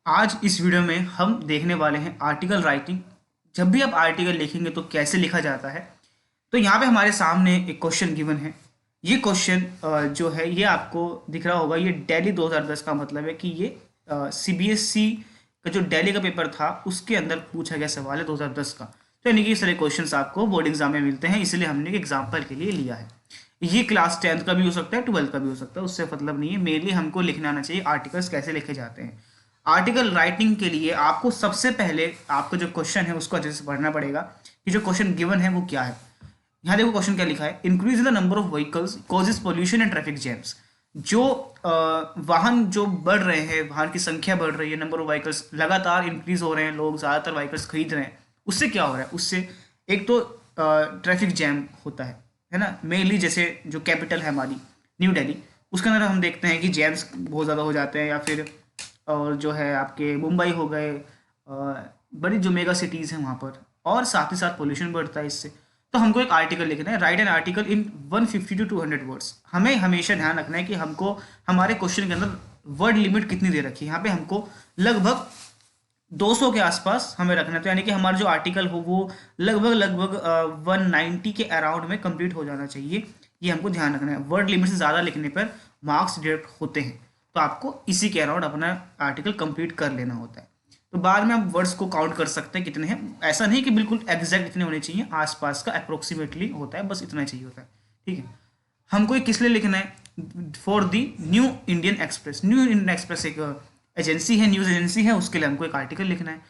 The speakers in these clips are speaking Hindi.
आज इस वीडियो में हम देखने वाले हैं आर्टिकल राइटिंग। जब भी आप आर्टिकल लिखेंगे तो कैसे लिखा जाता है। तो यहाँ पे हमारे सामने एक क्वेश्चन गिवन है। ये क्वेश्चन जो है ये आपको दिख रहा होगा। ये दिल्ली 2010 का मतलब है कि ये सीबीएसई का जो दिल्ली का पेपर था उसके अंदर पूछा गया सवाल है 2010 का। तो यानी कि इस तरह क्वेश्चंस आपको बोर्ड एग्जाम में मिलते हैं, इसलिए हमने एक एग्जाम्पल के लिए लिया है। ये क्लास 10th का भी हो सकता है, 12th का भी हो सकता है, उससे मतलब नहीं है। मेनली हमको लिखना आना चाहिए आर्टिकल्स कैसे लिखे जाते हैं। आर्टिकल राइटिंग के लिए आपको सबसे पहले आपको जो क्वेश्चन है उसको अच्छे से पढ़ना पड़ेगा कि जो क्वेश्चन गिवन है वो क्या है। यहाँ देखो क्वेश्चन क्या लिखा है। Increase in the number of vehicles causes pollution and traffic jams. जो वाहन जो बढ़ रहे हैं, वाहन की संख्या बढ़ रही है, नंबर ऑफ व्हीकल्स लगातार इंक्रीज हो रहे हैं, लोग ज़्यादातर व्हीकल्स खरीद रहे हैं, उससे क्या हो रहा है? उससे एक तो ट्रैफिक जैम होता है ना। मेनली जैसे जो कैपिटल है हमारी न्यू दिल्ली, उसके अंदर हम देखते हैं कि जैम्स बहुत ज़्यादा हो जाते हैं। या फिर और जो है आपके मुंबई हो गए, बड़ी जो मेगा सिटीज़ हैं वहाँ पर, और साथ ही साथ पोल्यूशन बढ़ता है इससे। तो हमको एक आर्टिकल लिखना है। Right an article in 150 to 200 words. हमें हमेशा ध्यान रखना है कि हमको हमारे क्वेश्चन के अंदर वर्ड लिमिट कितनी दे रखी है। यहाँ पे हमको लगभग 200 के आसपास हमें रखना है। तो यानी कि हमारा जो आर्टिकल हो वो लगभग 190 के अराउंड में कंप्लीट हो जाना चाहिए। ये हमको ध्यान रखना है। वर्ड लिमिट से ज़्यादा लिखने पर मार्क्स डिडक्ट होते हैं, तो आपको इसी के अराउंड अपना आर्टिकल कंप्लीट कर लेना होता है। तो बाद में आप वर्ड्स को काउंट कर सकते हैं कितने हैं। ऐसा नहीं कि बिल्कुल एग्जैक्ट इतने होने चाहिए, आसपास का अप्रोक्सीमेटली होता है, बस इतना चाहिए होता है। ठीक है। हमको ये किस लिए लिखना है? For the new Indian express. New Indian express एक एजेंसी है, न्यूज़ एजेंसी है, उसके लिए हमको एक आर्टिकल लिखना है।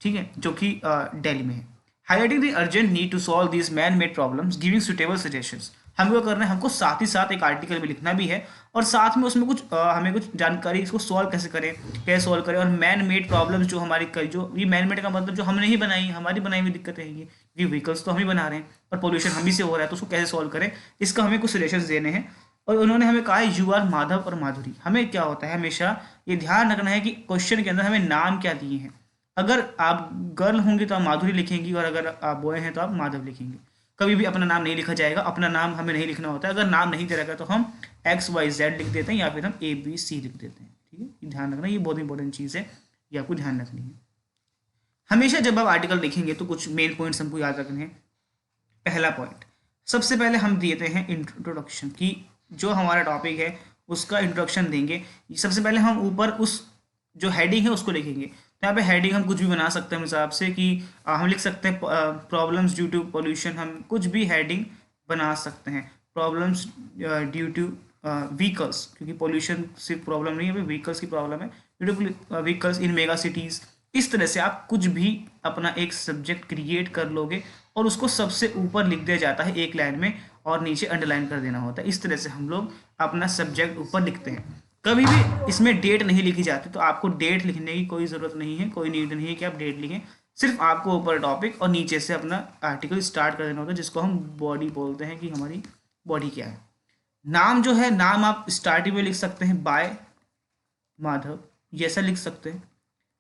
ठीक है, जो कि दिल्ली में है। Highlighting the urgent need to solve these man made problems giving suitable suggestions. हमको करना है, हमको साथ ही साथ एक आर्टिकल भी लिखना भी है, और साथ में उसमें कुछ हमें कुछ जानकारी, इसको सॉल्व कैसे सॉल्व करें। और मैन मेड प्रॉब्लम्स जो हमारी जो ये मैन मेड का मतलब जो हमने ही बनाई, हमारी बनाई हुई दिक्कतें हैं ये व्हीकल्स तो हम ही बना रहे हैं और पोल्यूशन हम ही से हो रहा है, तो उसको कैसे सॉल्व करें, इसका हमें कुछ सजेशंस देने हैं। और उन्होंने हमें कहा है यू आर माधव और माधुरी। हमें क्या होता है, हमेशा ये ध्यान रखना है कि क्वेश्चन के अंदर हमें नाम क्या दिए हैं। अगर आप गर्ल होंगी तो आप माधुरी लिखेंगी, और अगर आप बॉय हैं तो आप माधव लिखेंगे। कभी भी अपना नाम नहीं लिखा जाएगा, अपना नाम हमें नहीं लिखना होता है। अगर नाम नहीं दे रखा तो हम XYZ लिख देते हैं, या फिर हम ABC लिख देते हैं। ठीक है, ये ध्यान रखना, ये बहुत इंपॉर्टेंट चीज़ है, ये आपको ध्यान रखनी है। हमेशा जब आप आर्टिकल लिखेंगे तो कुछ मेन पॉइंट्स हमको याद रखने हैं। पहला पॉइंट, सबसे पहले हम देते हैं इंट्रोडक्शन, कि जो हमारा टॉपिक है उसका इंट्रोडक्शन देंगे। सबसे पहले हम ऊपर उस जो हेडिंग है उसको लिखेंगे। तो यहाँ पे हेडिंग हम कुछ भी बना सकते हैं हिसाब से, कि हम लिख सकते हैं प्रॉब्लम्स ड्यू टू पोल्यूशन। हम कुछ भी हेडिंग बना सकते हैं। प्रॉब्लम्स ड्यू टू व्हीकल्स, क्योंकि पोल्यूशन सिर्फ प्रॉब्लम नहीं है, व्हीकल्स की प्रॉब्लम है, ड्यू टू व्हीकल्स इन मेगा सिटीज़। इस तरह से आप कुछ भी अपना एक सब्जेक्ट क्रिएट कर लोगे, और उसको सबसे ऊपर लिख दिया जाता है एक लाइन में, और नीचे अंडरलाइन कर देना होता है। इस तरह से हम लोग अपना सब्जेक्ट ऊपर लिखते हैं। कभी भी इसमें डेट नहीं लिखी जाती, तो आपको डेट लिखने की कोई ज़रूरत नहीं है, कोई नीड नहीं है कि आप डेट लिखें। सिर्फ आपको ऊपर टॉपिक और नीचे से अपना आर्टिकल स्टार्ट कर देना होता है, जिसको हम बॉडी बोलते हैं, कि हमारी बॉडी क्या है। नाम जो है, नाम आप स्टार्टिंग में लिख सकते हैं बाय माधव, जैसा लिख सकते हैं।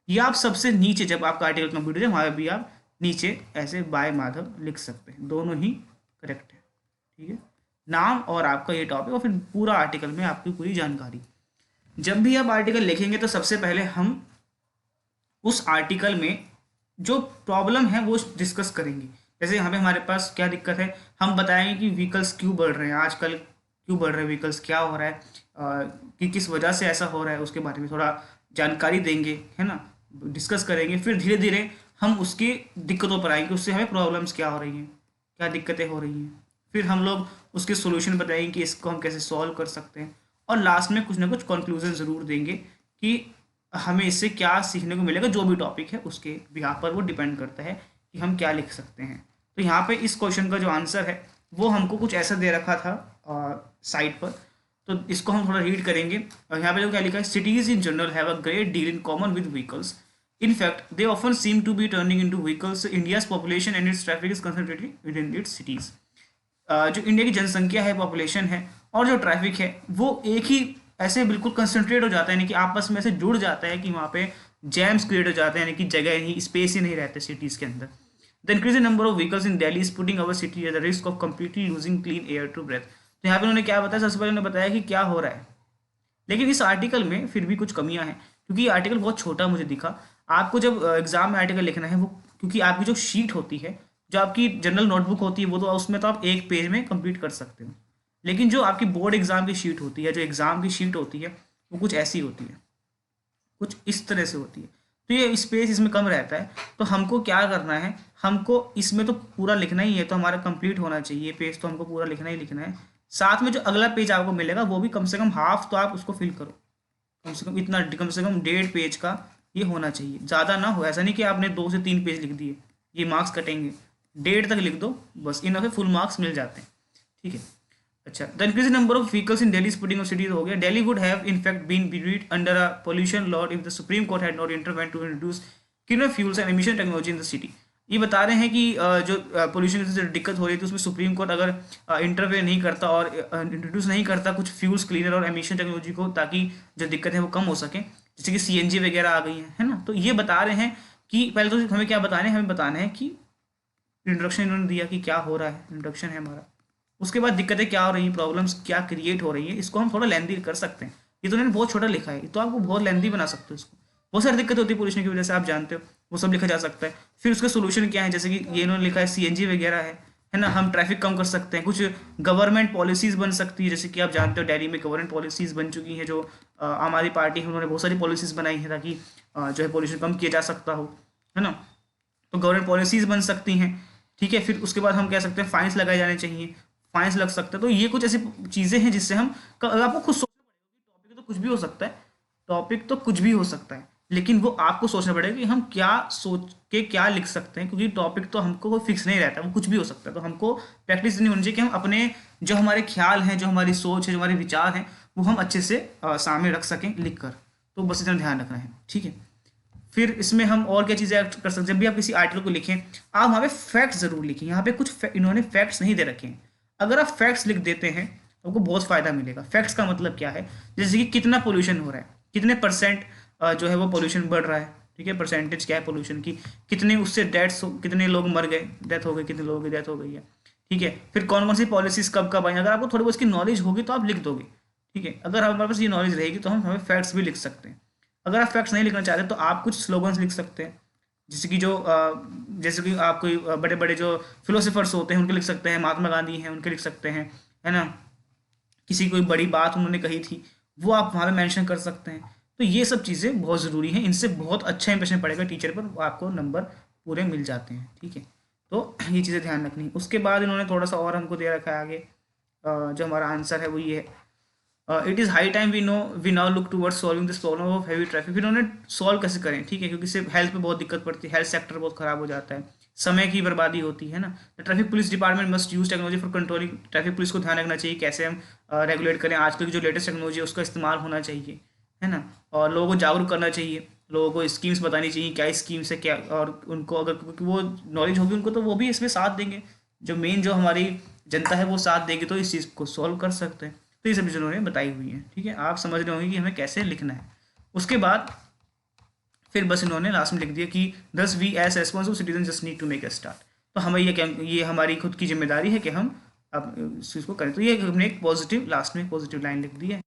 या आप सबसे नीचे जब आपका आर्टिकल कंप्लीट हो जाए वहाँ भी आप नीचे ऐसे बाय माधव लिख सकते हैं। दोनों ही करेक्ट है। ठीक है, नाम और आपका ये टॉपिक, और फिर पूरा आर्टिकल में आपकी पूरी जानकारी। जब भी आप आर्टिकल लिखेंगे तो सबसे पहले हम उस आर्टिकल में जो प्रॉब्लम है वो डिस्कस करेंगे। जैसे यहाँ पे हमारे पास क्या दिक्कत है, हम बताएंगे कि व्हीकल्स क्यों बढ़ रहे हैं आजकल, क्यों बढ़ रहे हैं व्हीकल्स, क्या हो रहा है, कि किस वजह से ऐसा हो रहा है, उसके बारे में थोड़ा जानकारी देंगे, है ना, डिस्कस करेंगे। फिर धीरे धीरे हम उसकी दिक्कतों पर आएंगे, उससे हमें प्रॉब्लम्स क्या हो रही हैं, क्या दिक्कतें हो रही हैं। फिर हम लोग उसके सोल्यूशन बताएंगे कि इसको हम कैसे सॉल्व कर सकते हैं। और लास्ट में कुछ ना कुछ कंक्लूजन ज़रूर देंगे कि हमें इससे क्या सीखने को मिलेगा। जो भी टॉपिक है उसके बिहाफ पर वो डिपेंड करता है कि हम क्या लिख सकते हैं। तो यहाँ पे इस क्वेश्चन का जो आंसर है वो हमको कुछ ऐसा दे रखा था साइट पर, तो इसको हम थोड़ा रीड करेंगे। यहाँ पे जो क्या लिखा है, cities in general have a great deal in common with vehicles. In fact, they often seem to be turning into vehicles. India's population and its traffic is concentrated within its cities. जो इंडिया की जनसंख्या है, पॉपुलेशन है, और जो ट्रैफिक है वो एक ही ऐसे बिल्कुल कंसंट्रेट हो जाता है, यानी कि आपस में ऐसे जुड़ जाता है कि वहाँ पे जैम्स क्रिएट हो जाते हैं, यानी कि जगह नहीं, स्पेस ही नहीं रहते सिटीज़ के अंदर। The increase number of vehicles in Delhi is putting our city at the risk of completely losing clean air to breathe. तो यहाँ पे उन्होंने क्या बताया, सबसे पहले उन्होंने बताया कि क्या हो रहा है, लेकिन इस आर्टिकल में फिर भी कुछ कमियां हैं, क्योंकि ये आर्टिकल बहुत छोटा मुझे दिखा। आपको जब एग्जाम में आर्टिकल लिखना है वो, क्योंकि आपकी जो शीट होती है, जो आपकी जनरल नोटबुक होती है, वो तो उसमें तो आप एक पेज में कंप्लीट कर सकते हो, लेकिन जो आपकी बोर्ड एग्जाम की शीट होती है, जो एग्जाम की शीट होती है, वो कुछ ऐसी होती है, कुछ इस तरह से होती है। तो ये स्पेस इसमें कम रहता है। तो हमको क्या करना है, हमको इसमें तो पूरा लिखना ही है, तो हमारा कंप्लीट होना चाहिए पेज, तो हमको पूरा लिखना ही लिखना है। साथ में जो अगला पेज आपको मिलेगा वो भी कम से कम हाफ तो आप उसको फिल करो, कम से कम इतना, कम से कम 1.5 पेज का ये होना चाहिए, ज़्यादा ना हो। ऐसा नहीं कि आपने 2 से 3 पेज लिख दिए, ये मार्क्स कटेंगे। 1.5 तक लिख दो बस, इन पे फुल मार्क्स मिल जाते हैं, ठीक है। अच्छा, the increase number of vehicles in Delhi splitting of cities हो गया। Delhi would have in fact been buried under a pollution law if the supreme court had not intervened to introduce cleaner fuels and emission technology in the city. ये बता रहे हैं कि जो पोल्यूशन की दिक्कत हो रही थी उसमें सुप्रीम कोर्ट अगर इंटरवे नहीं करता और इंट्रोड्यूस नहीं करता कुछ फ्यूल्स क्लीनर और एमिशन टेक्नोलॉजी को, ताकि जो दिक्कत है वो कम हो सके, जैसे कि सीएनजी वगैरह आ गई है ना। तो ये बता रहे हैं कि पहले तो हमें क्या बताना है, हमें बताना है कि इंट्रोडक्शन इन्होंने दिया कि क्या हो रहा है, इंट्रोडक्शन है हमारा। उसके बाद दिक्कतें क्या हो रही हैं, प्रॉब्लम्स क्या क्रिएट हो रही है, इसको हम थोड़ा लेंदी कर सकते हैं। ये तो उन्होंने बहुत छोटा लिखा है, तो आपको बहुत लेंदी बना सकते हो इसको। बहुत सारी दिक्कत होती है पोल्यूशन की वजह से, आप जानते हो, वो सब लिखा जा सकता है। फिर उसका सोल्यूशन क्या है, जैसे कि ये इन्होंने लिखा है सीएनजी वगैरह है ना, हम ट्रैफिक कम कर सकते हैं। कुछ गवर्नमेंट पॉलिसीज़ बन सकती है, जैसे कि आप जानते हो दिल्ली में गवर्नमेंट पॉलिसीज़ बन चुकी हैं, जो आम आदमी पार्टी है उन्होंने बहुत सारी पॉलिसीज़ बनाई है ताकि जो है पोल्यूशन कम किया जा सकता हो, है ना। तो गवर्नमेंट पॉलिसीज़ बन सकती हैं, ठीक है। फिर उसके बाद हम कह सकते हैं फाइन्स लगाए जाने चाहिए, फाइन्स लग सकता है। तो ये कुछ ऐसी चीज़ें हैं जिससे हम, अगर आपको खुद सोचना पड़ेगा, टॉपिक तो कुछ भी हो सकता है, टॉपिक तो कुछ भी हो सकता है, लेकिन वो आपको सोचना पड़ेगा कि हम क्या सोच के क्या लिख सकते हैं, क्योंकि टॉपिक तो हमको कोई फिक्स नहीं रहता, वो कुछ भी हो सकता है। तो हमको प्रैक्टिस नहीं होनी चाहिए कि हम अपने जो हमारे ख्याल हैं, जो हमारी सोच है, जो हमारे विचार हैं, वो हम अच्छे से सामने रख सकें लिख कर। तो बस इतना ध्यान रखना है, ठीक है। फिर इसमें हम और क्या चीज़ें ऐड कर सकते हैं, जब भी आप किसी आर्टिकल को लिखें आप वहाँ पे फैक्ट्स ज़रूर लिखें। यहाँ पे कुछ इन्होंने फैक्ट्स नहीं दे रखे हैं, अगर आप फैक्ट्स लिख देते हैं तो आपको बहुत फ़ायदा मिलेगा। फैक्ट्स का मतलब क्या है, जैसे कि कितना पोल्यूशन हो रहा है, कितने परसेंट जो है वो पोल्यूशन बढ़ रहा है, ठीक है, परसेंटेज क्या है पोल्यूशन की, कितने उससे डेथ्स, कितने लोग मर गए, डेथ हो गई, कितने लोगों की डेथ हो गई है, ठीक है। फिर कौन कौन सी पॉलिसीज़ कब कब आई, अगर आपको थोड़ी बहुत इसकी नॉलेज होगी तो आप लिख दोगे, ठीक है। अगर हमारे पास ये नॉलेज रहेगी तो हम हमें फैक्ट्स भी लिख सकते हैं। अगर आप फैक्ट्स नहीं लिखना चाहते तो आप कुछ स्लोगन्स लिख सकते हैं, जैसे कि जैसे कि आप कोई बड़े बड़े जो फिलोसोफर्स होते हैं उनके लिख सकते हैं, महात्मा गांधी हैं उनके लिख सकते हैं, है ना। किसी कोई बड़ी बात उन्होंने कही थी वो आप वहाँ पे मेंशन कर सकते हैं। तो ये सब चीज़ें बहुत ज़रूरी हैं, इनसे बहुत अच्छा इंप्रेशन पड़ेगा टीचर पर, आपको नंबर पूरे मिल जाते हैं, ठीक है। तो ये चीज़ें ध्यान रखनी। उसके बाद इन्होंने थोड़ा सा और हमको दे रखा है आगे, जो हमारा आंसर है वो ये है, it is high time we now look towards solving this problem of heavy traffic. फिर उन्होंने सॉल्व कैसे करें, ठीक है, क्योंकि इससे हेल्थ पे बहुत दिक्कत पड़ती है, हेल्थ सेक्टर बहुत ख़राब हो जाता है, समय की बर्बादी होती है ना। The traffic police department must use technology for controlling. Traffic police को ध्यान रखना चाहिए कैसे हम रेगुलेट करें, आजकल की जो लेटेस्ट टेक्नोलॉजी है उसका इस्तेमाल होना चाहिए, है ना। और लोगों को जागरूक करना चाहिए, लोगों को स्कीम्स बतानी चाहिए क्या स्कीम्स है क्या, और उनको अगर क्योंकि वो नॉलेज होगी उनको तो वो भी इसमें साथ देंगे, जो मेन जो हमारी जनता है वो साथ देगी, तो इस चीज़ को सॉल्व कर सकते हैं। तो ये सब चीज़ें उन्होंने बताई हुई हैं, ठीक है। आप समझ रहे होंगे कि हमें कैसे लिखना है। उसके बाद फिर बस इन्होंने लास्ट में लिख दिया कि दस we as responsible citizen just need to make a start. तो हमें ये हमारी खुद की जिम्मेदारी है कि हम अब इस चीज़ को करें। तो ये हमने एक पॉजिटिव लास्ट में पॉजिटिव लाइन लिख दी है।